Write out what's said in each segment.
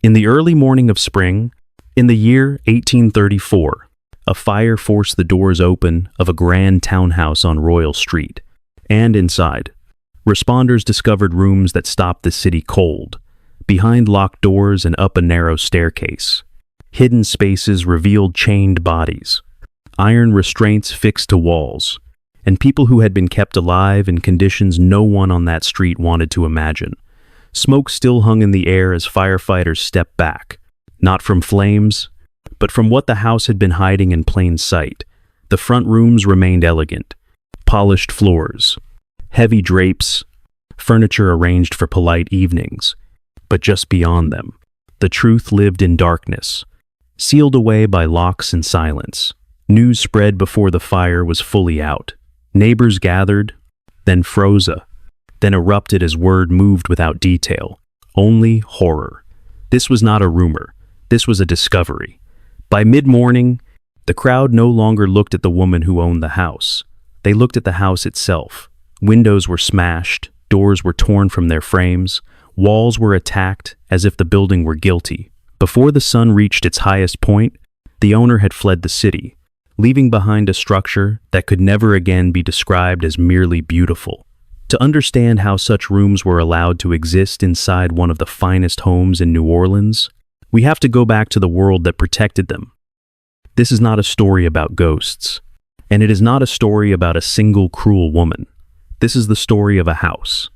In the early morning of spring, in the year 1834, a fire forced the doors open of a grand townhouse on Royal Street, and inside, responders discovered rooms that stopped the city cold, behind locked doors and up a narrow staircase. Hidden spaces revealed chained bodies, iron restraints fixed to walls, and people who had been kept alive in conditions no one on that street wanted to imagine. Smoke still hung in the air as firefighters stepped back, not from flames, but from what the house had been hiding in plain sight. The front rooms remained elegant, polished floors, heavy drapes, furniture arranged for polite evenings. But just beyond them, the truth lived in darkness, sealed away by locks and silence. News spread before the fire was fully out. Neighbors gathered, then froze, then erupted as word moved without detail. Only horror. This was not a rumor. This was a discovery. By mid-morning, the crowd no longer looked at the woman who owned the house. They looked at the house itself. Windows were smashed, doors were torn from their frames, walls were attacked as if the building were guilty. Before the sun reached its highest point, the owner had fled the city, leaving behind a structure that could never again be described as merely beautiful. To understand how such rooms were allowed to exist inside one of the finest homes in New Orleans, we have to go back to the world that protected them. This is not a story about ghosts, and it is not a story about a single cruel woman. This is the story of a house,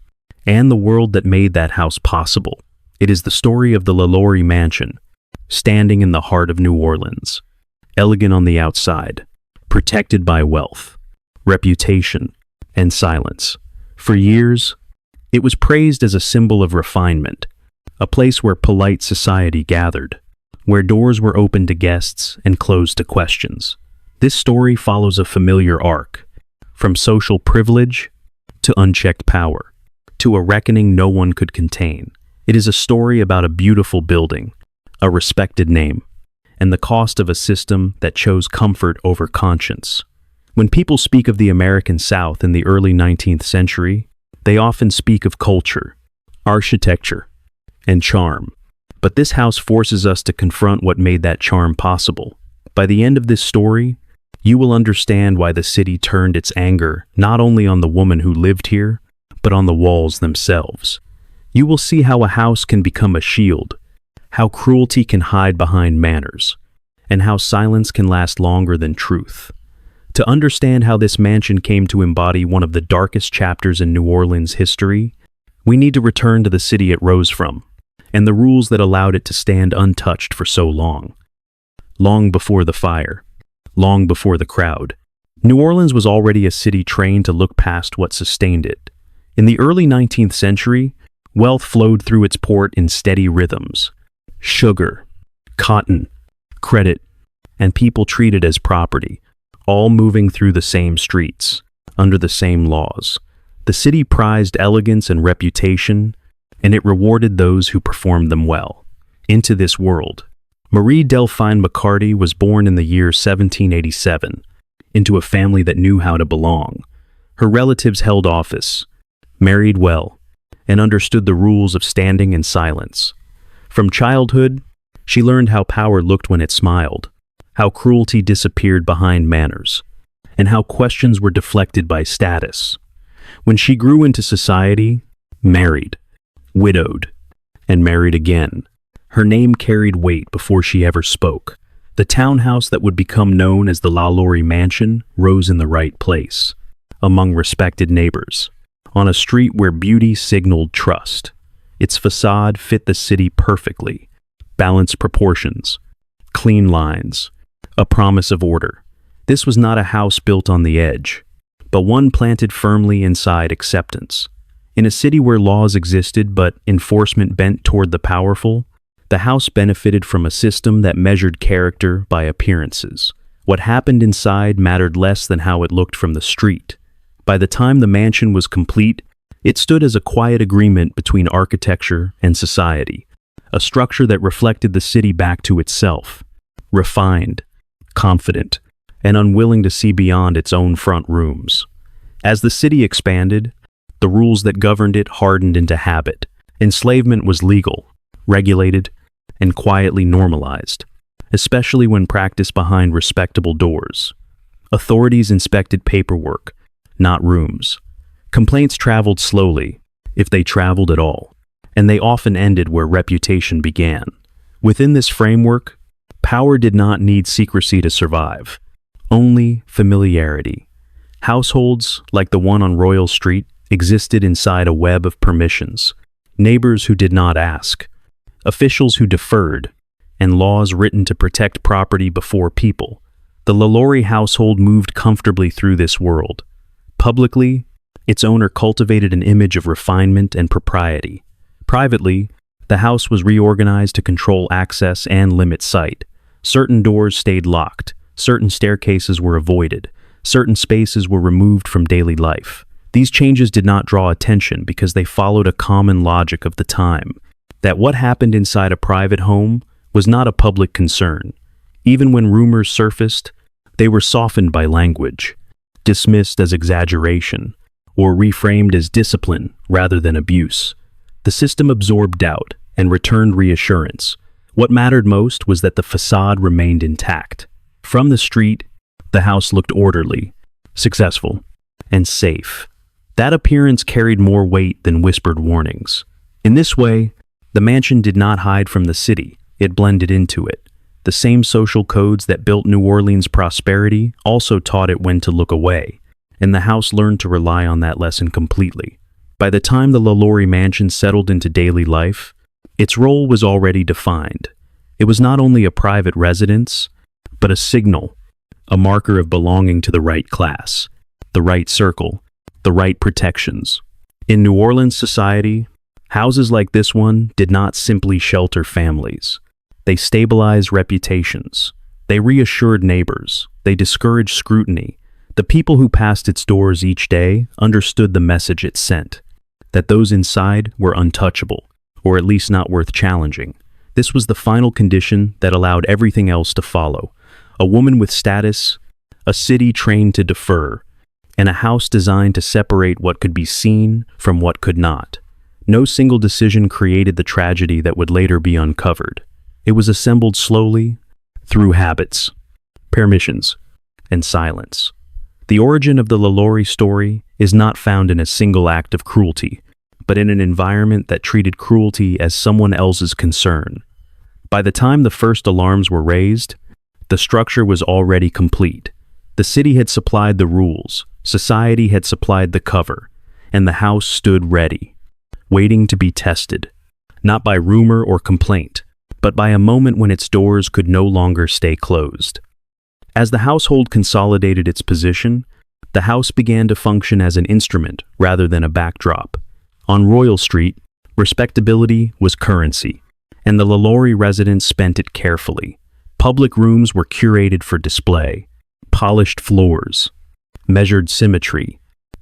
and the world that made that house possible. It is the story of the LaLaurie Mansion, standing in the heart of New Orleans, elegant on the outside, protected by wealth, reputation, and silence. For years, it was praised as a symbol of refinement, a place where polite society gathered, where doors were open to guests and closed to questions. This story follows a familiar arc, from social privilege to unchecked power, to a reckoning no one could contain. It is a story about a beautiful building, a respected name, and the cost of a system that chose comfort over conscience. When people speak of the American South in the early 19th century, they often speak of culture, architecture, and charm. But this house forces us to confront what made that charm possible. By the end of this story, you will understand why the city turned its anger not only on the woman who lived here, but on the walls themselves. You will see how a house can become a shield, how cruelty can hide behind manners, and how silence can last longer than truth. To understand how this mansion came to embody one of the darkest chapters in New Orleans history, we need to return to the city it rose from, and the rules that allowed it to stand untouched for so long. Long before the fire, long before the crowd, New Orleans was already a city trained to look past what sustained it. In the early 19th century, wealth flowed through its port in steady rhythms. Sugar, cotton, credit, and people treated as property, all moving through the same streets, under the same laws. The city prized elegance and reputation, and it rewarded those who performed them well. Into this world, Marie Delphine McCarty was born in the year 1787, into a family that knew how to belong. Her relatives held office, married well, and understood the rules of standing in silence. From childhood, she learned how power looked when it smiled, how cruelty disappeared behind manners, and how questions were deflected by status. When she grew into society, married, widowed, and married again, her name carried weight before she ever spoke. The townhouse that would become known as the LaLaurie Mansion rose in the right place, among respected neighbors, on a street where beauty signaled trust. Its facade fit the city perfectly, balanced proportions, clean lines, a promise of order. This was not a house built on the edge, but one planted firmly inside acceptance. In a city where laws existed but enforcement bent toward the powerful, the house benefited from a system that measured character by appearances. What happened inside mattered less than how it looked from the street. By the time the mansion was complete, it stood as a quiet agreement between architecture and society, a structure that reflected the city back to itself, refined, confident, and unwilling to see beyond its own front rooms. As the city expanded, the rules that governed it hardened into habit. Enslavement was legal, regulated, and quietly normalized, especially when practiced behind respectable doors. Authorities inspected paperwork, not rooms. Complaints traveled slowly, if they traveled at all, and they often ended where reputation began. Within this framework, power did not need secrecy to survive, only familiarity. Households, like the one on Royal Street, existed inside a web of permissions. Neighbors who did not ask, officials who deferred, and laws written to protect property before people. The LaLaurie household moved comfortably through this world. Publicly, its owner cultivated an image of refinement and propriety. Privately, the house was reorganized to control access and limit sight. Certain doors stayed locked, certain staircases were avoided, certain spaces were removed from daily life. These changes did not draw attention because they followed a common logic of the time, that what happened inside a private home was not a public concern. Even when rumors surfaced, they were softened by language, dismissed as exaggeration, or reframed as discipline rather than abuse. The system absorbed doubt and returned reassurance. What mattered most was that the facade remained intact. From the street, the house looked orderly, successful, and safe. That appearance carried more weight than whispered warnings. In this way, the mansion did not hide from the city, it blended into it. The same social codes that built New Orleans' prosperity also taught it when to look away, and the house learned to rely on that lesson completely. By the time the LaLaurie Mansion settled into daily life, its role was already defined. It was not only a private residence, but a signal, a marker of belonging to the right class, the right circle, the right protections. In New Orleans society, houses like this one did not simply shelter families. They stabilized reputations. They reassured neighbors. They discouraged scrutiny. The people who passed its doors each day understood the message it sent, that those inside were untouchable, or at least not worth challenging. This was the final condition that allowed everything else to follow. A woman with status, a city trained to defer, and a house designed to separate what could be seen from what could not. No single decision created the tragedy that would later be uncovered. It was assembled slowly, through habits, permissions, and silence. The origin of the LaLaurie story is not found in a single act of cruelty, but in an environment that treated cruelty as someone else's concern. By the time the first alarms were raised, the structure was already complete. The city had supplied the rules, society had supplied the cover, and the house stood ready, waiting to be tested, not by rumor or complaint, but by a moment when its doors could no longer stay closed. As the household consolidated its position, the house began to function as an instrument rather than a backdrop. On Royal Street, respectability was currency, and the LaLaurie residents spent it carefully. Public rooms were curated for display, polished floors, measured symmetry,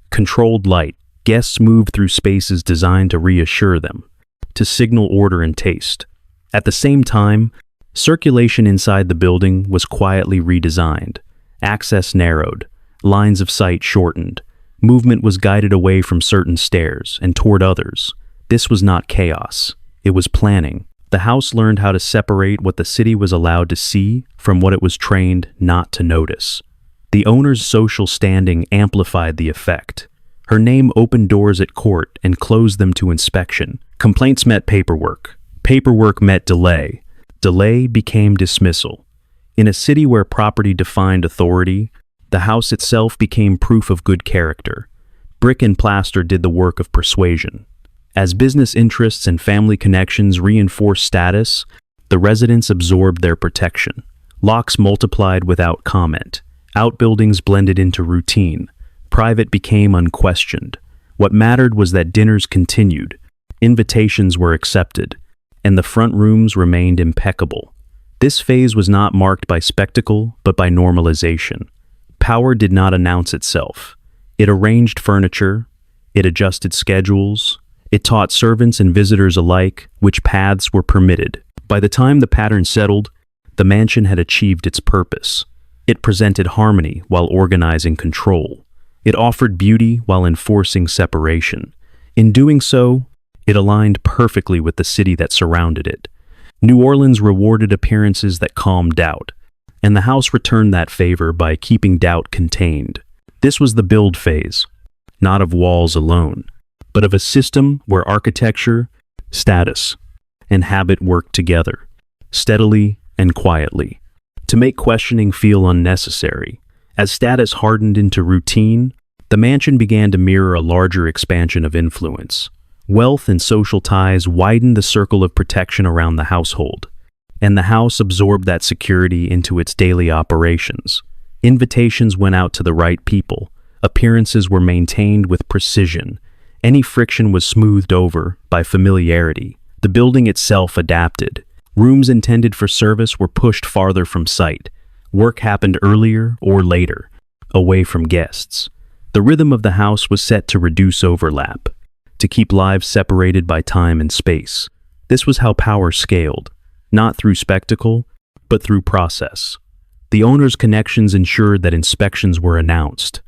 controlled light. Guests moved through spaces designed to reassure them, to signal order and taste. At the same time, circulation inside the building was quietly redesigned. Access narrowed, lines of sight shortened. Movement was guided away from certain stairs and toward others. This was not chaos. It was planning. The house learned how to separate what the city was allowed to see from what it was trained not to notice. The owner's social standing amplified the effect. Her name opened doors at court and closed them to inspection. Complaints met paperwork. Paperwork met delay. Delay became dismissal. In a city where property defined authority, the house itself became proof of good character. Brick and plaster did the work of persuasion. As business interests and family connections reinforced status, the residents absorbed their protection. Locks multiplied without comment. Outbuildings blended into routine. Private became unquestioned. What mattered was that dinners continued, invitations were accepted, and the front rooms remained impeccable. This phase was not marked by spectacle, but by normalization. Power did not announce itself. It arranged furniture, it adjusted schedules, it taught servants and visitors alike which paths were permitted. By the time the pattern settled, the mansion had achieved its purpose. It presented harmony while organizing control. It offered beauty while enforcing separation. In doing so, it aligned perfectly with the city that surrounded it. New Orleans rewarded appearances that calmed doubt, and the house returned that favor by keeping doubt contained. This was the build phase, not of walls alone, but of a system where architecture, status, and habit worked together, steadily and quietly, to make questioning feel unnecessary. As status hardened into routine, the mansion began to mirror a larger expansion of influence. Wealth and social ties widened the circle of protection around the household, and the house absorbed that security into its daily operations. Invitations went out to the right people, appearances were maintained with precision, any friction was smoothed over by familiarity. The building itself adapted. Rooms intended for service were pushed farther from sight. Work happened earlier or later, away from guests. The rhythm of the house was set to reduce overlap, to keep lives separated by time and space. This was how power scaled, not through spectacle, but through process. The owner's connections ensured that inspections were announced,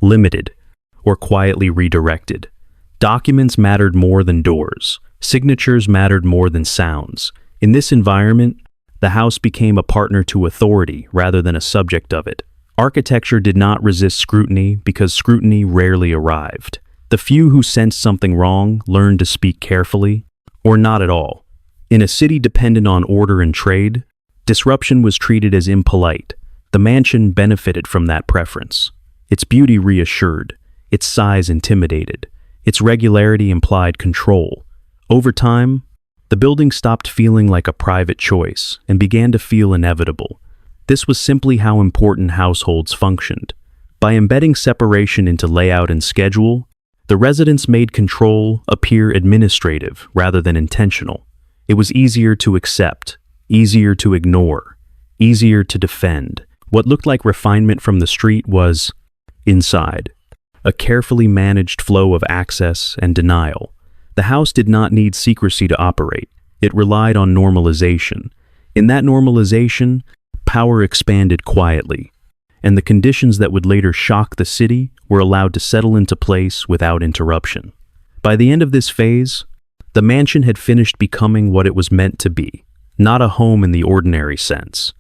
limited, or quietly redirected. Documents mattered more than doors. Signatures mattered more than sounds. In this environment, the house became a partner to authority rather than a subject of it. Architecture did not resist scrutiny because scrutiny rarely arrived. The few who sensed something wrong learned to speak carefully, or not at all. In a city dependent on order and trade, disruption was treated as impolite. The mansion benefited from that preference. Its beauty reassured, its size intimidated, its regularity implied control. Over time, the building stopped feeling like a private choice and began to feel inevitable. This was simply how important households functioned. By embedding separation into layout and schedule, the residents made control appear administrative rather than intentional. It was easier to accept, easier to ignore, easier to defend. What looked like refinement from the street was inside, a carefully managed flow of access and denial. The house did not need secrecy to operate. It relied on normalization. In that normalization, power expanded quietly, and the conditions that would later shock the city were allowed to settle into place without interruption. By the end of this phase, the mansion had finished becoming what it was meant to be, not a home in the ordinary sense,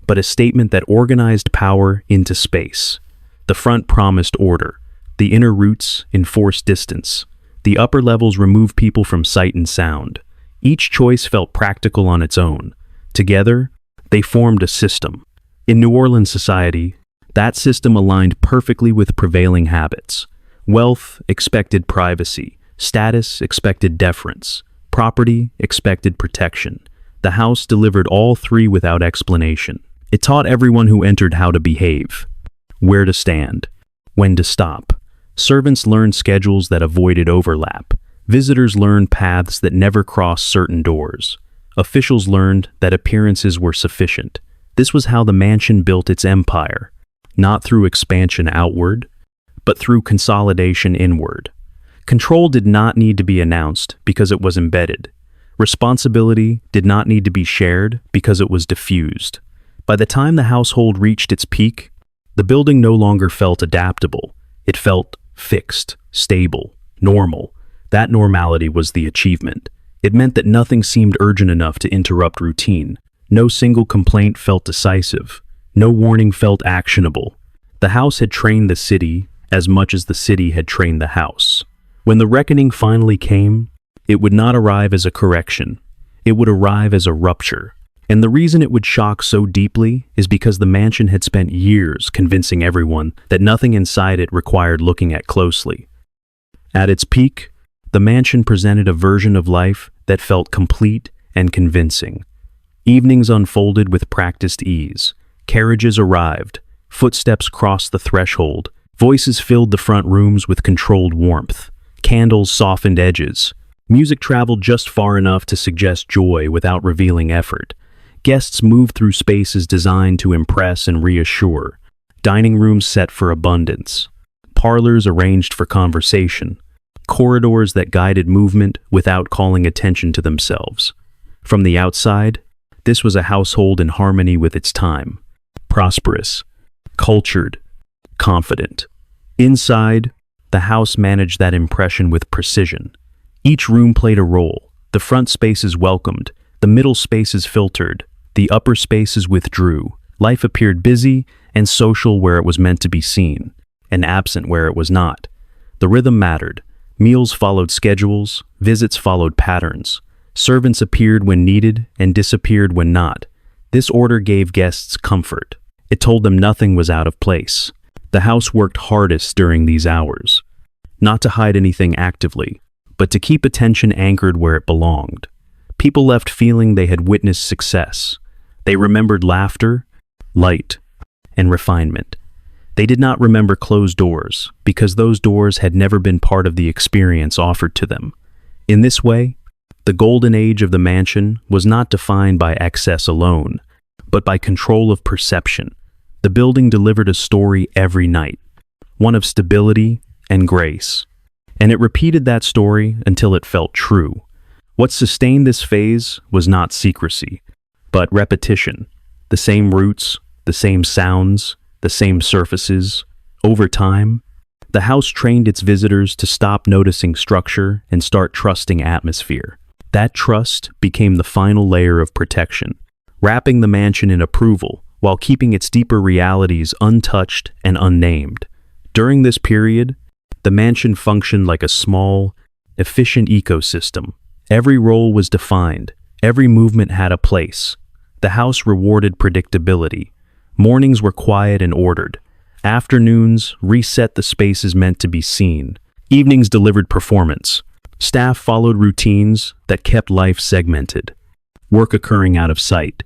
but a statement that organized power into space. The front promised order, the inner roots enforced distance, the upper levels removed people from sight and sound. Each choice felt practical on its own. Together, they formed a system. In New Orleans society, that system aligned perfectly with prevailing habits. Wealth expected privacy, status expected deference, property expected protection. The house delivered all three without explanation. It taught everyone who entered how to behave, where to stand, when to stop. Servants learned schedules that avoided overlap. Visitors learned paths that never crossed certain doors. Officials learned that appearances were sufficient. This was how the mansion built its empire, not through expansion outward, but through consolidation inward. Control did not need to be announced because it was embedded. Responsibility did not need to be shared because it was diffused. By the time the household reached its peak, the building no longer felt adaptable. It felt fixed, stable, normal. That normality was the achievement. It meant that nothing seemed urgent enough to interrupt routine. No single complaint felt decisive. No warning felt actionable. The house had trained the city as much as the city had trained the house. When the reckoning finally came, it would not arrive as a correction. It would arrive as a rupture. And the reason it would shock so deeply is because the mansion had spent years convincing everyone that nothing inside it required looking at closely. At its peak, the mansion presented a version of life that felt complete and convincing. Evenings unfolded with practiced ease. Carriages arrived. Footsteps crossed the threshold. Voices filled the front rooms with controlled warmth. Candles softened edges. Music traveled just far enough to suggest joy without revealing effort. Guests moved through spaces designed to impress and reassure. Dining rooms set for abundance. Parlors arranged for conversation. Corridors that guided movement without calling attention to themselves. From the outside, this was a household in harmony with its time. Prosperous, cultured, confident. Inside, the house managed that impression with precision. Each room played a role. The front spaces welcomed, The middle spaces filtered, the upper spaces withdrew. Life appeared busy and social where it was meant to be seen, and absent where it was not. The rhythm mattered. Meals followed schedules, visits followed patterns. Servants appeared when needed and disappeared when not. This order gave guests comfort. It told them nothing was out of place. The house worked hardest during these hours, not to hide anything actively, but to keep attention anchored where it belonged. People left feeling they had witnessed success. They remembered laughter, light, and refinement. They did not remember closed doors, because those doors had never been part of the experience offered to them. In this way, the golden age of the mansion was not defined by excess alone, but by control of perception. The building delivered a story every night, one of stability and grace. And it repeated that story until it felt true. What sustained this phase was not secrecy, but repetition. The same roots, the same sounds, the same surfaces. Over time, the house trained its visitors to stop noticing structure and start trusting atmosphere. That trust became the final layer of protection, wrapping the mansion in approval while keeping its deeper realities untouched and unnamed. During this period, the mansion functioned like a small, efficient ecosystem. Every role was defined, every movement had a place. The house rewarded predictability. Mornings were quiet and ordered. Afternoons reset the spaces meant to be seen. Evenings delivered performance. Staff followed routines that kept life segmented, work occurring out of sight.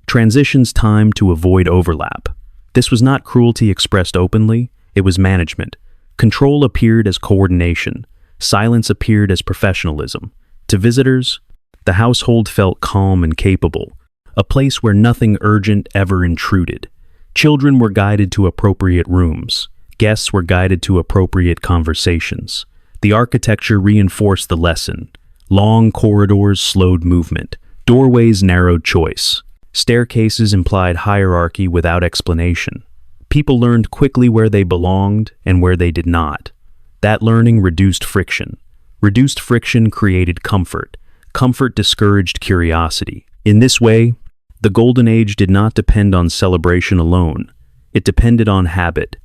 Transitions timed to avoid overlap. This was not cruelty expressed openly, it was management. Control appeared as coordination. Silence appeared as professionalism. To visitors, the household felt calm and capable, a place where nothing urgent ever intruded. Children were guided to appropriate rooms. Guests were guided to appropriate conversations. The architecture reinforced the lesson. Long corridors slowed movement. Doorways narrowed choice. Staircases implied hierarchy without explanation. People learned quickly where they belonged and where they did not. That learning reduced friction. Reduced friction created comfort. Comfort discouraged curiosity. In this way, the Golden Age did not depend on celebration alone. It depended on habit.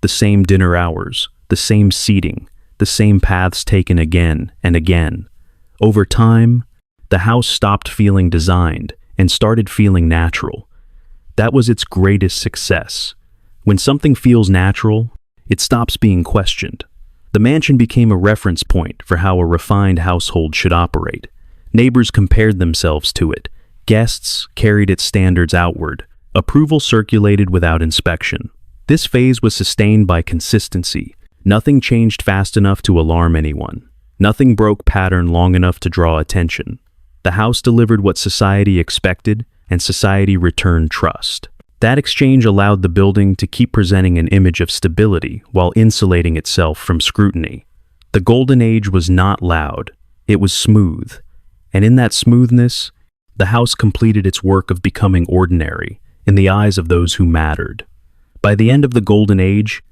The same dinner hours, the same seating, the same paths taken again and again. Over time, the house stopped feeling designed and started feeling natural. That was its greatest success. When something feels natural, it stops being questioned. The mansion became a reference point for how a refined household should operate. Neighbors compared themselves to it. Guests carried its standards outward. Approval circulated without inspection. This phase was sustained by consistency. Nothing changed fast enough to alarm anyone. Nothing broke pattern long enough to draw attention. The house delivered what society expected, and society returned trust. That exchange allowed the building to keep presenting an image of stability while insulating itself from scrutiny. The Golden Age was not loud, it was smooth. And in that smoothness, the house completed its work of becoming ordinary in the eyes of those who mattered. By the end of the Golden Age,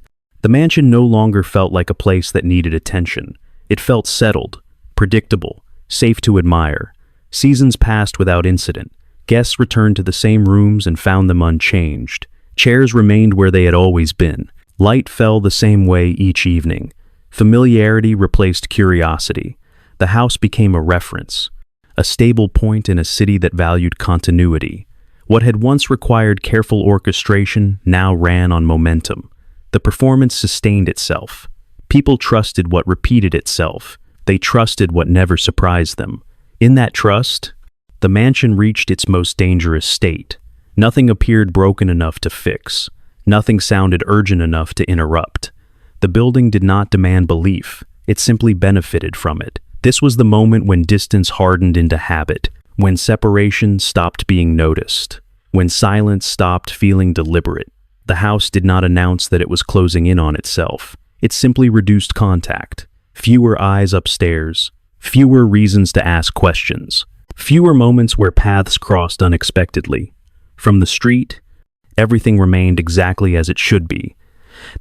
the mansion no longer felt like a place that needed attention. It felt settled, predictable, safe to admire. Seasons passed without incident. Guests returned to the same rooms and found them unchanged. Chairs remained where they had always been. Light fell the same way each evening. Familiarity replaced curiosity. The house became a reference, a stable point in a city that valued continuity. What had once required careful orchestration now ran on momentum. The performance sustained itself. People trusted what repeated itself. They trusted what never surprised them. In that trust, the mansion reached its most dangerous state. Nothing appeared broken enough to fix. Nothing sounded urgent enough to interrupt. The building did not demand belief. It simply benefited from it. This was the moment when distance hardened into habit, when separation stopped being noticed, when silence stopped feeling deliberate. The house did not announce that it was closing in on itself. It simply reduced contact. Fewer eyes upstairs, fewer reasons to ask questions, fewer moments where paths crossed unexpectedly. From the street, everything remained exactly as it should be.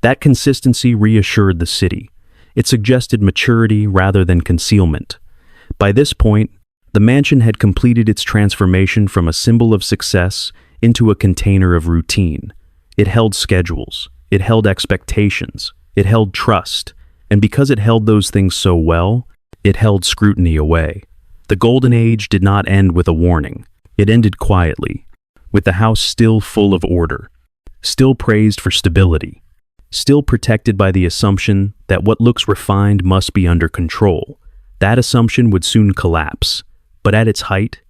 That consistency reassured the city. It suggested maturity rather than concealment. By this point, The mansion had completed its transformation from a symbol of success into a container of routine. It held schedules, it held expectations, it held trust, and because it held those things so well, it held scrutiny away. The Golden Age did not end with a warning. It ended quietly, with the house still full of order, still praised for stability, still protected by the assumption that what looks refined must be under control. That assumption would soon collapse, but at its height,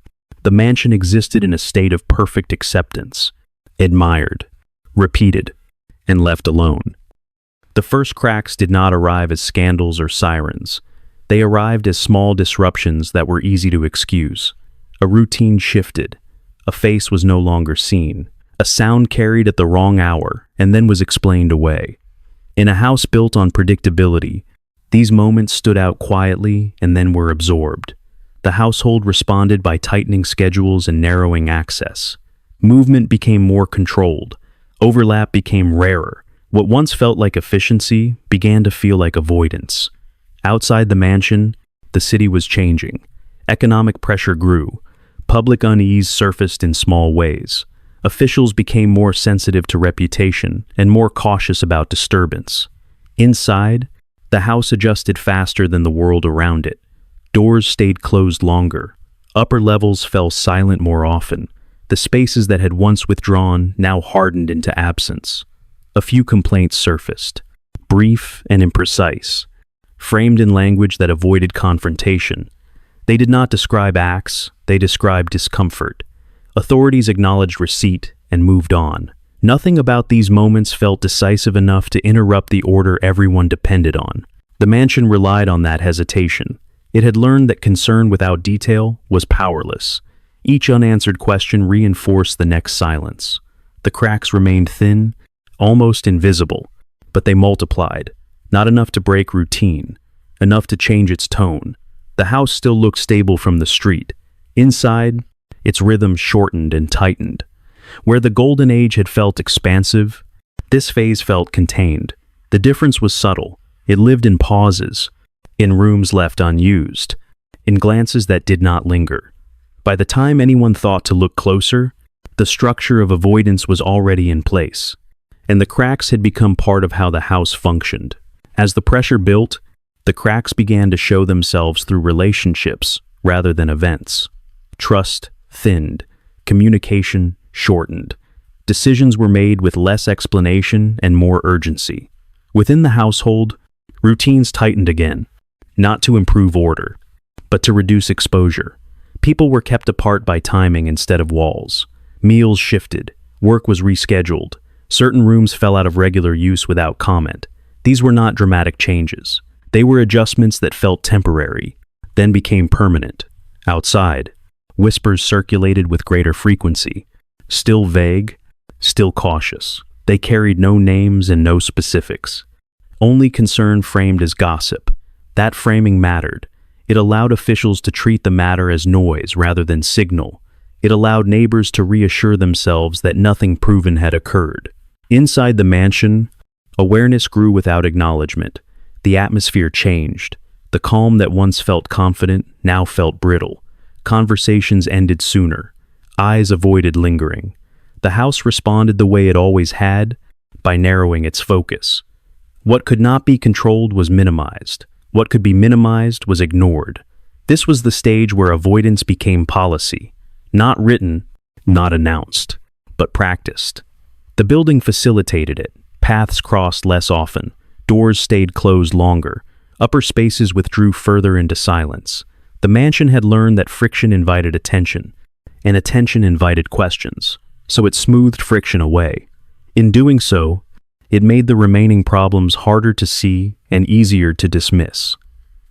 the mansion existed in a state of perfect acceptance, admired, repeated, and left alone. The first cracks did not arrive as scandals or sirens. They arrived as small disruptions that were easy to excuse. A routine shifted. A face was no longer seen. A sound carried at the wrong hour and then was explained away. In a house built on predictability, these moments stood out quietly and then were absorbed. The household responded by tightening schedules and narrowing access. Movement became more controlled. Overlap became rarer. What once felt like efficiency began to feel like avoidance. Outside the mansion, the city was changing. Economic pressure grew. Public unease surfaced in small ways. Officials became more sensitive to reputation and more cautious about disturbance. Inside, the house adjusted faster than the world around it. Doors stayed closed longer. Upper levels fell silent more often. The spaces that had once withdrawn now hardened into absence. A few complaints surfaced, brief and imprecise, framed in language that avoided confrontation. They did not describe acts, they described discomfort. Authorities acknowledged receipt and moved on. Nothing about these moments felt decisive enough to interrupt the order everyone depended on. The mansion relied on that hesitation. It had learned that concern without detail was powerless. Each unanswered question reinforced the next silence. The cracks remained thin, almost invisible, but they multiplied. Not enough to break routine, enough to change its tone. The house still looked stable from the street. Inside, its rhythm shortened and tightened. Where the Golden Age had felt expansive, this phase felt contained. The difference was subtle. It lived in pauses, in rooms left unused, in glances that did not linger. By the time anyone thought to look closer, the structure of avoidance was already in place, and the cracks had become part of how the house functioned. As the pressure built, the cracks began to show themselves through relationships rather than events. Trust thinned, communication shortened. Decisions were made with less explanation and more urgency. Within the household, routines tightened again, not to improve order, but to reduce exposure. People were kept apart by timing instead of walls. Meals shifted, work was rescheduled. Certain rooms fell out of regular use without comment. These were not dramatic changes. They were adjustments that felt temporary, then became permanent. Outside, whispers circulated with greater frequency, still vague, still cautious. They carried no names and no specifics. Only concern framed as gossip. That framing mattered. It allowed officials to treat the matter as noise rather than signal. It allowed neighbors to reassure themselves that nothing proven had occurred. Inside the mansion, awareness grew without acknowledgement. The atmosphere changed. The calm that once felt confident now felt brittle. Conversations ended sooner. Eyes avoided lingering. The house responded the way it always had, by narrowing its focus. What could not be controlled was minimized. What could be minimized was ignored. This was the stage where avoidance became policy. Not written, not announced, but practiced. The building facilitated it. Paths crossed less often. Doors stayed closed longer. Upper spaces withdrew further into silence. The mansion had learned that friction invited attention, and attention invited questions, so it smoothed friction away. In doing so, it made the remaining problems harder to see and easier to dismiss.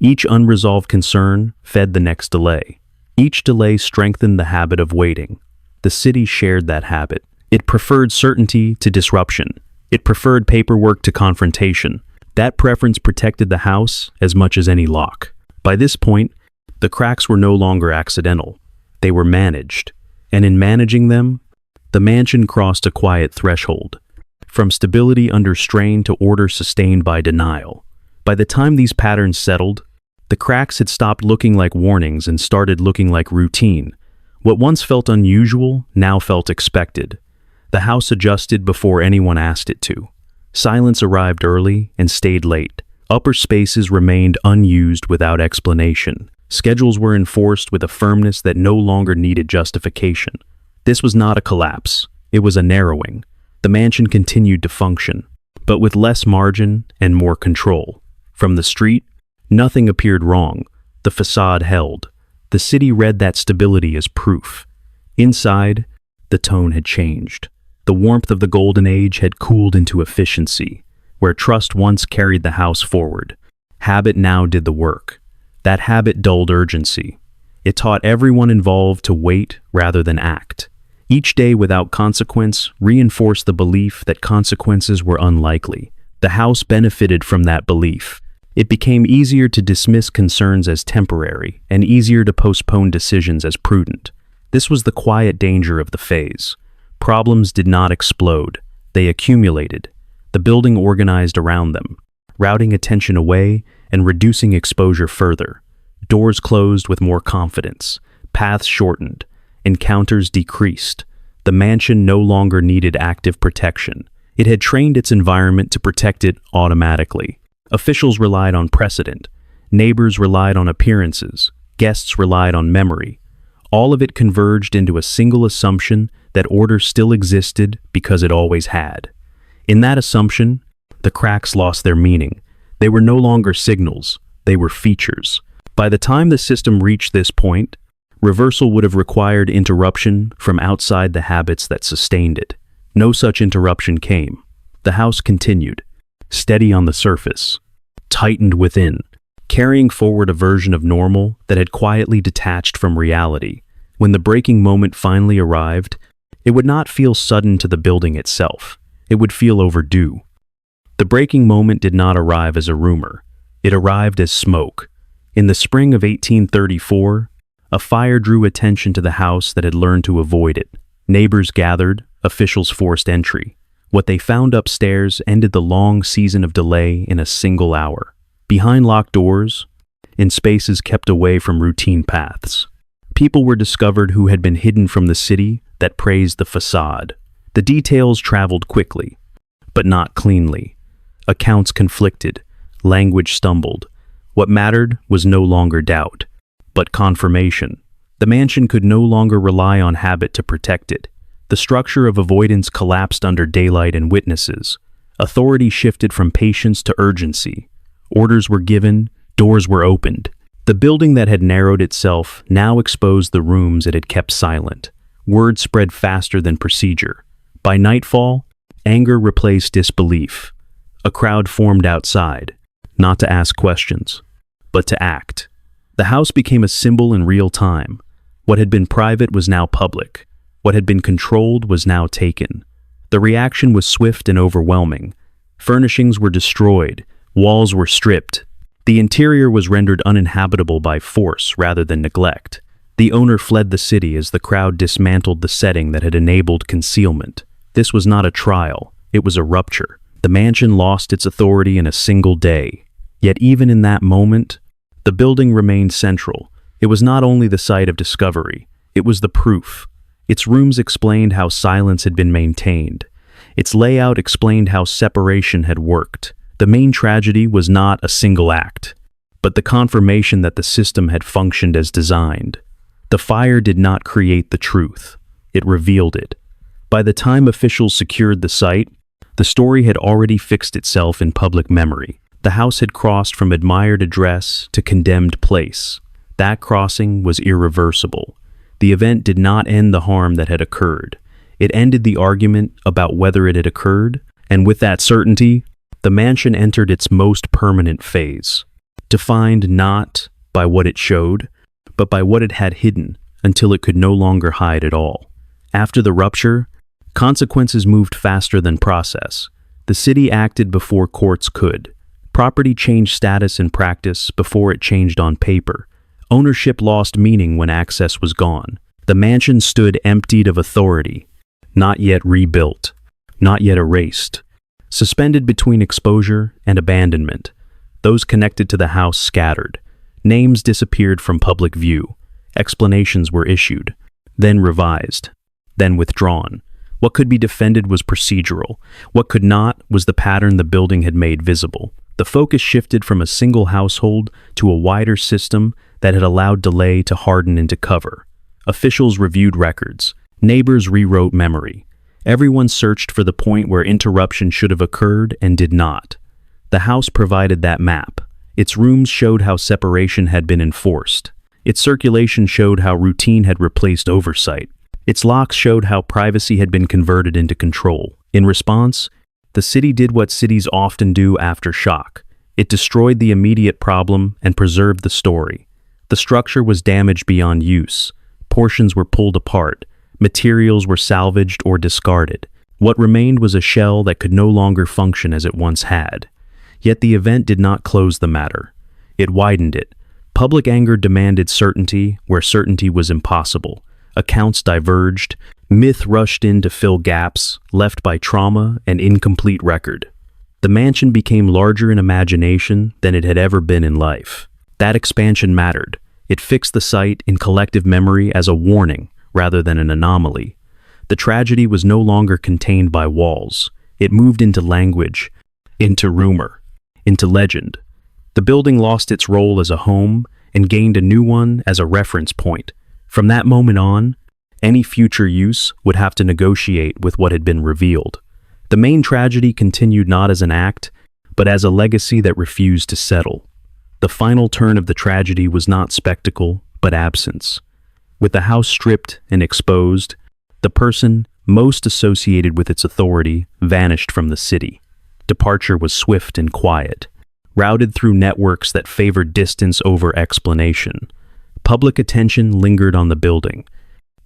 Each unresolved concern fed the next delay. Each delay strengthened the habit of waiting. The city shared that habit. It preferred certainty to disruption. It preferred paperwork to confrontation. That preference protected the house as much as any lock. By this point, the cracks were no longer accidental. They were managed. And in managing them, the mansion crossed a quiet threshold. From stability under strain to order sustained by denial. By the time these patterns settled, The cracks had stopped looking like warnings and started looking like routine. What once felt unusual now felt expected. The house adjusted before anyone asked it to. Silence arrived early and stayed late. Upper spaces remained unused without explanation. Schedules were enforced with a firmness that no longer needed justification. This was not a collapse. It was a narrowing. The mansion continued to function, but with less margin and more control. From the street, nothing appeared wrong. The facade held. The city read that stability as proof. Inside, the tone had changed. The warmth of the golden age had cooled into efficiency. Where trust once carried the house forward, habit now did the work. That habit dulled urgency. It taught everyone involved to wait rather than act. Each day without consequence reinforced the belief that consequences were unlikely. The house benefited from that belief. It became easier to dismiss concerns as temporary and easier to postpone decisions as prudent. This was the quiet danger of the phase. Problems did not explode. They accumulated. The building organized around them, routing attention away and reducing exposure further. Doors closed with more confidence. Paths shortened. Encounters decreased. The mansion no longer needed active protection. It had trained its environment to protect it automatically. Officials relied on precedent. Neighbors relied on appearances. Guests relied on memory. All of it converged into a single assumption that order still existed because it always had. In that assumption, the cracks lost their meaning. They were no longer signals, they were features. By the time the system reached this point, reversal would have required interruption from outside the habits that sustained it. No such interruption came. The house continued, steady on the surface, tightened within, carrying forward a version of normal that had quietly detached from reality. When the breaking moment finally arrived, it would not feel sudden to the building itself. It would feel overdue. The breaking moment did not arrive as a rumor. It arrived as smoke. In the spring of 1834, a fire drew attention to the house that had learned to avoid it. Neighbors gathered, officials forced entry. What they found upstairs ended the long season of delay in a single hour. Behind locked doors, in spaces kept away from routine paths, people were discovered who had been hidden from the city that praised the facade. The details traveled quickly, but not cleanly. Accounts conflicted, language stumbled. What mattered was no longer doubt, but confirmation. The mansion could no longer rely on habit to protect it. The structure of avoidance collapsed under daylight and witnesses. Authority shifted from patience to urgency. Orders were given, doors were opened. The building that had narrowed itself now exposed the rooms it had kept silent. Word spread faster than procedure. By nightfall, anger replaced disbelief. A crowd formed outside, not to ask questions, but to act. The house became a symbol in real time. What had been private was now public. What had been controlled was now taken. The reaction was swift and overwhelming. Furnishings were destroyed. Walls were stripped. The interior was rendered uninhabitable by force rather than neglect. The owner fled the city as the crowd dismantled the setting that had enabled concealment. This was not a trial, it was a rupture. The mansion lost its authority in a single day. Yet even in that moment, the building remained central. It was not only the site of discovery, it was the proof. Its rooms explained how silence had been maintained. Its layout explained how separation had worked. The main tragedy was not a single act, but the confirmation that the system had functioned as designed. The fire did not create the truth, it revealed it. By the time officials secured the site, the story had already fixed itself in public memory. The house had crossed from admired address to condemned place. That crossing was irreversible. The event did not end the harm that had occurred. It ended the argument about whether it had occurred, and with that certainty, the mansion entered its most permanent phase, defined not by what it showed, but by what it had hidden until it could no longer hide at all. After the rupture, consequences moved faster than process. The city acted before courts could. Property changed status in practice before it changed on paper. Ownership lost meaning when access was gone. The mansion stood emptied of authority, not yet rebuilt, not yet erased, suspended between exposure and abandonment. Those connected to the house scattered. Names disappeared from public view. Explanations were issued, then revised, then withdrawn. What could be defended was procedural. What could not was the pattern the building had made visible. The focus shifted from a single household to a wider system that had allowed delay to harden into cover. Officials reviewed records. Neighbors rewrote memory. Everyone searched for the point where interruption should have occurred and did not. The house provided that map. Its rooms showed how separation had been enforced. Its circulation showed how routine had replaced oversight. Its locks showed how privacy had been converted into control. In response, the city did what cities often do after shock. It destroyed the immediate problem and preserved the story. The structure was damaged beyond use. Portions were pulled apart. Materials were salvaged or discarded. What remained was a shell that could no longer function as it once had. Yet the event did not close the matter. It widened it. Public anger demanded certainty where certainty was impossible. Accounts diverged. Myth rushed in to fill gaps left by trauma and incomplete record. The mansion became larger in imagination than it had ever been in life. That expansion mattered. It fixed the site in collective memory as a warning rather than an anomaly. The tragedy was no longer contained by walls. It moved into language, into rumor, into legend. The building lost its role as a home and gained a new one as a reference point. From that moment on, any future use would have to negotiate with what had been revealed. The main tragedy continued not as an act, but as a legacy that refused to settle. The final turn of the tragedy was not spectacle, but absence. With the house stripped and exposed, the person most associated with its authority vanished from the city. Departure was swift and quiet, routed through networks that favored distance over explanation. Public attention lingered on the building,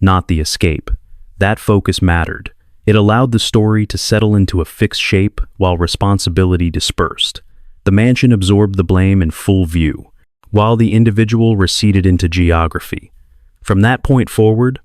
not the escape. That focus mattered. It allowed the story to settle into a fixed shape while responsibility dispersed. The mansion absorbed the blame in full view, while the individual receded into geography. From that point forward,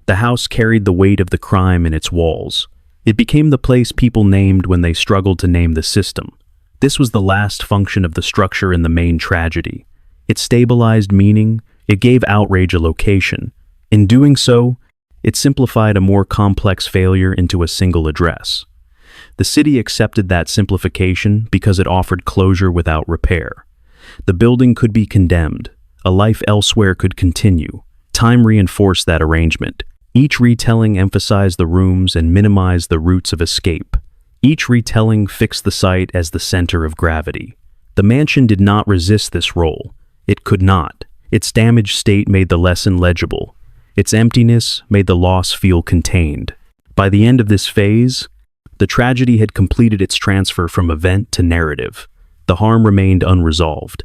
the house carried the weight of the crime in its walls. It became the place people named when they struggled to name the system. This was the last function of the structure in the main tragedy. It stabilized meaning, it gave outrage a location. In doing so, it simplified a more complex failure into a single address. The city accepted that simplification because it offered closure without repair. The building could be condemned. A life elsewhere could continue. Time reinforced that arrangement. Each retelling emphasized the rooms and minimized the routes of escape. Each retelling fixed the site as the center of gravity. The mansion did not resist this role. It could not. Its damaged state made the lesson legible. Its emptiness made the loss feel contained. By the end of this phase, the tragedy had completed its transfer from event to narrative. The harm remained unresolved,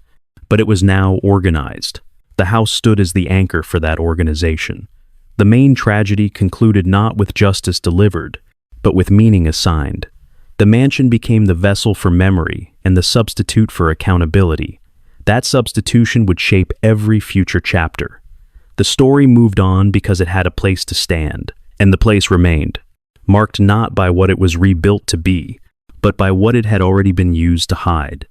but it was now organized. The house stood as the anchor for that organization. The main tragedy concluded not with justice delivered, but with meaning assigned. The mansion became the vessel for memory and the substitute for accountability. That substitution would shape every future chapter. The story moved on because it had a place to stand, and the place remained, marked not by what it was rebuilt to be, but by what it had already been used to hide.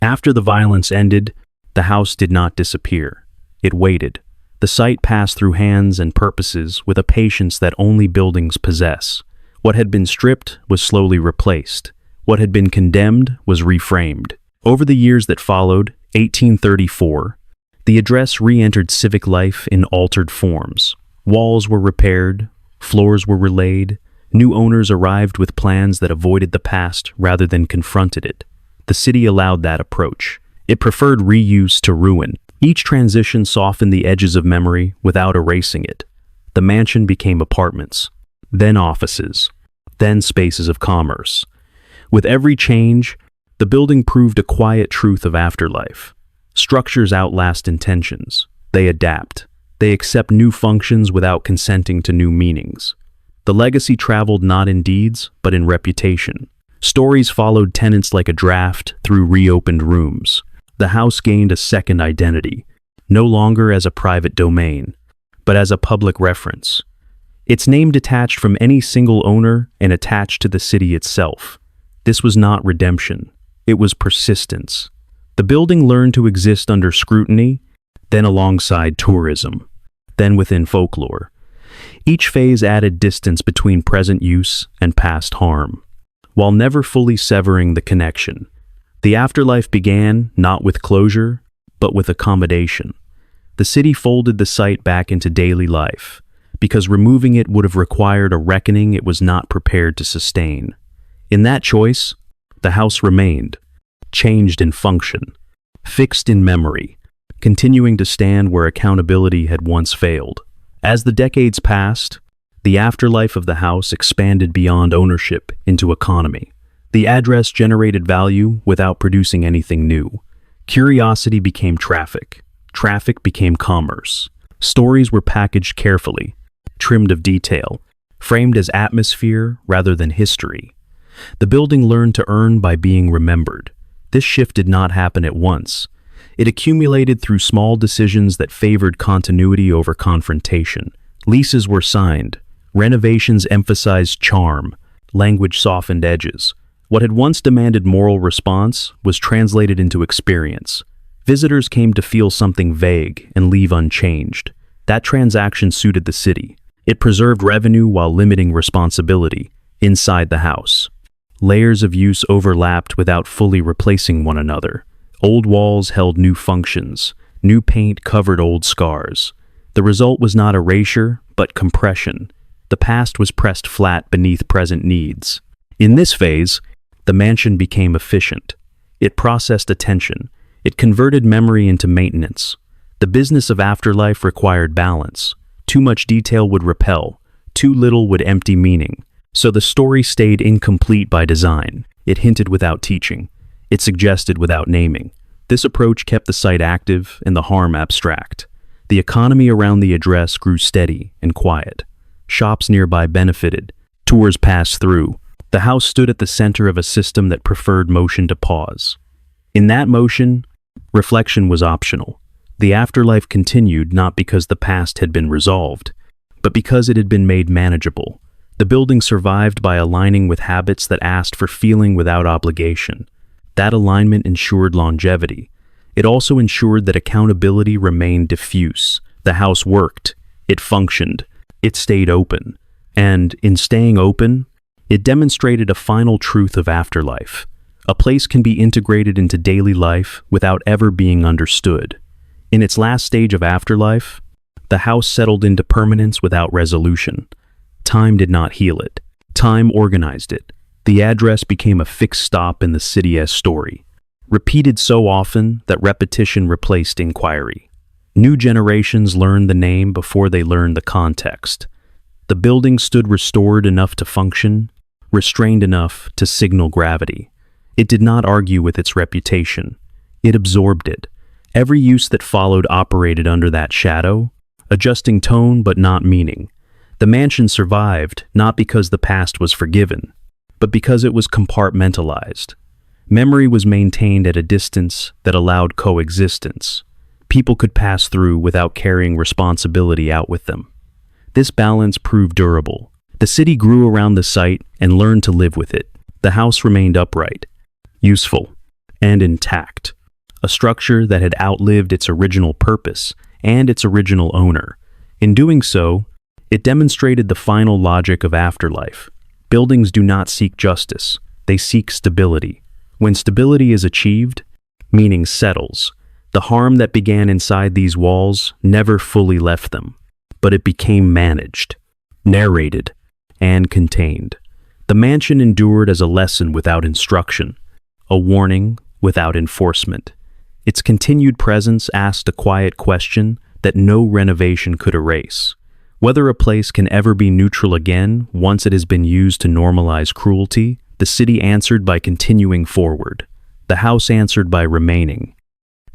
After the violence ended, the house did not disappear. It waited. The site passed through hands and purposes with a patience that only buildings possess. What had been stripped was slowly replaced. What had been condemned was reframed. Over the years that followed, 1834, the address re-entered civic life in altered forms. Walls were repaired, floors were relaid, new owners arrived with plans that avoided the past rather than confronted it. The city allowed that approach. It preferred reuse to ruin. Each transition softened the edges of memory without erasing it. The mansion became apartments, then offices, then spaces of commerce. With every change, the building proved a quiet truth of afterlife. Structures outlast intentions. They adapt. They accept new functions without consenting to new meanings. The legacy traveled not in deeds, but in reputation. Stories followed tenants like a draft through reopened rooms. The house gained a second identity, no longer as a private domain, but as a public reference. Its name detached from any single owner and attached to the city itself. This was not redemption. It was persistence. The building learned to exist under scrutiny, then alongside tourism, then within folklore. Each phase added distance between present use and past harm, while never fully severing the connection. The afterlife began not with closure, but with accommodation. The city folded the site back into daily life, because removing it would have required a reckoning it was not prepared to sustain. In that choice, the house remained, changed in function, fixed in memory, continuing to stand where accountability had once failed. As the decades passed, the afterlife of the house expanded beyond ownership into economy. The address generated value without producing anything new. Curiosity became traffic. Traffic became commerce. Stories were packaged carefully, trimmed of detail, framed as atmosphere rather than history. The building learned to earn by being remembered. This shift did not happen at once. It accumulated through small decisions that favored continuity over confrontation. Leases were signed. Renovations emphasized charm. Language softened edges. What had once demanded moral response was translated into experience. Visitors came to feel something vague and leave unchanged. That transaction suited the city. It preserved revenue while limiting responsibility inside the house. Layers of use overlapped without fully replacing one another. Old walls held new functions. New paint covered old scars. The result was not erasure, but compression. The past was pressed flat beneath present needs. In this phase, the mansion became efficient. It processed attention. It converted memory into maintenance. The business of afterlife required balance. Too much detail would repel. Too little would empty meaning. So the story stayed incomplete by design. It hinted without teaching. It suggested without naming. This approach kept the site active and the harm abstract. The economy around the address grew steady and quiet. Shops nearby benefited. Tours passed through. The house stood at the center of a system that preferred motion to pause. In that motion, reflection was optional. The afterlife continued not because the past had been resolved, but because it had been made manageable. The building survived by aligning with habits that asked for feeling without obligation. That alignment ensured longevity. It also ensured that accountability remained diffuse. The house worked. It functioned. It stayed open. And in staying open, it demonstrated a final truth of afterlife. A place can be integrated into daily life without ever being understood. In its last stage of afterlife, the house settled into permanence without resolution. Time did not heal it. Time organized it. The address became a fixed stop in the city's story, repeated so often that repetition replaced inquiry. New generations learned the name before they learned the context. The building stood restored enough to function, restrained enough to signal gravity. It did not argue with its reputation. It absorbed it. Every use that followed operated under that shadow, adjusting tone but not meaning. The mansion survived not because the past was forgiven, but because it was compartmentalized. Memory was maintained at a distance that allowed coexistence. People could pass through without carrying responsibility out with them. This balance proved durable. The city grew around the site and learned to live with it. The house remained upright, useful, and intact. A structure that had outlived its original purpose and its original owner. In doing so, it demonstrated the final logic of afterlife. Buildings do not seek justice, they seek stability. When stability is achieved, meaning settles. The harm that began inside these walls never fully left them, but it became managed, narrated, and contained. The mansion endured as a lesson without instruction, a warning without enforcement. Its continued presence asked a quiet question that no renovation could erase. Whether a place can ever be neutral again once it has been used to normalize cruelty, the city answered by continuing forward. The house answered by remaining.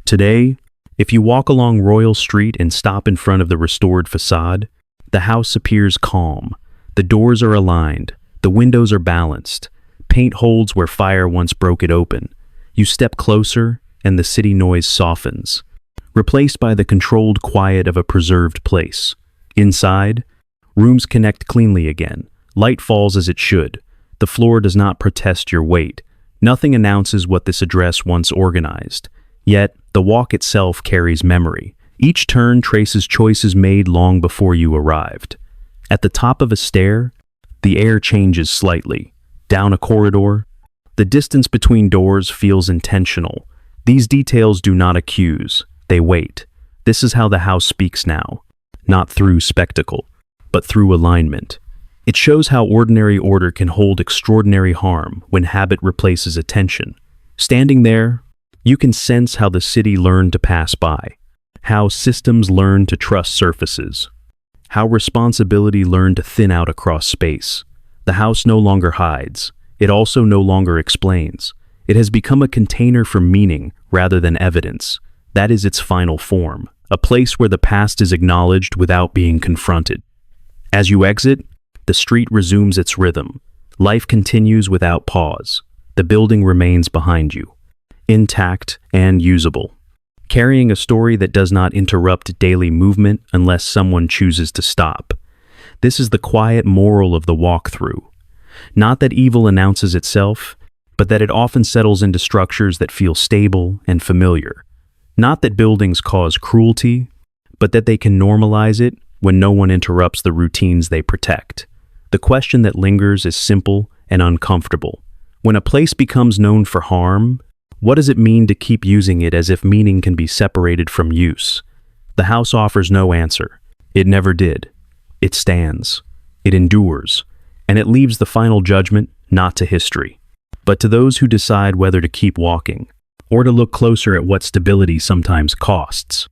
Today, if you walk along Royal Street and stop in front of the restored facade, the house appears calm. The doors are aligned. The windows are balanced. Paint holds where fire once broke it open. You step closer, and the city noise softens, replaced by the controlled quiet of a preserved place. Inside, rooms connect cleanly again. Light falls as it should. The floor does not protest your weight. Nothing announces what this address once organized. Yet, the walk itself carries memory. Each turn traces choices made long before you arrived. At the top of a stair, the air changes slightly. Down a corridor, the distance between doors feels intentional. These details do not accuse, they wait. This is how the house speaks now, not through spectacle, but through alignment. It shows how ordinary order can hold extraordinary harm when habit replaces attention. Standing there, you can sense how the city learned to pass by, how systems learn to trust surfaces, how responsibility learned to thin out across space. The house no longer hides. It also no longer explains. It has become a container for meaning rather than evidence. That is its final form, a place where the past is acknowledged without being confronted. As you exit, the street resumes its rhythm. Life continues without pause. The building remains behind you, intact and usable, carrying a story that does not interrupt daily movement unless someone chooses to stop. This is the quiet moral of the walkthrough. Not that evil announces itself, but that it often settles into structures that feel stable and familiar. Not that buildings cause cruelty, but that they can normalize it when no one interrupts the routines they protect. The question that lingers is simple and uncomfortable. When a place becomes known for harm, what does it mean to keep using it as if meaning can be separated from use? The house offers no answer. It never did. It stands. It endures. And it leaves the final judgment not to history, but to those who decide whether to keep walking or to look closer at what stability sometimes costs.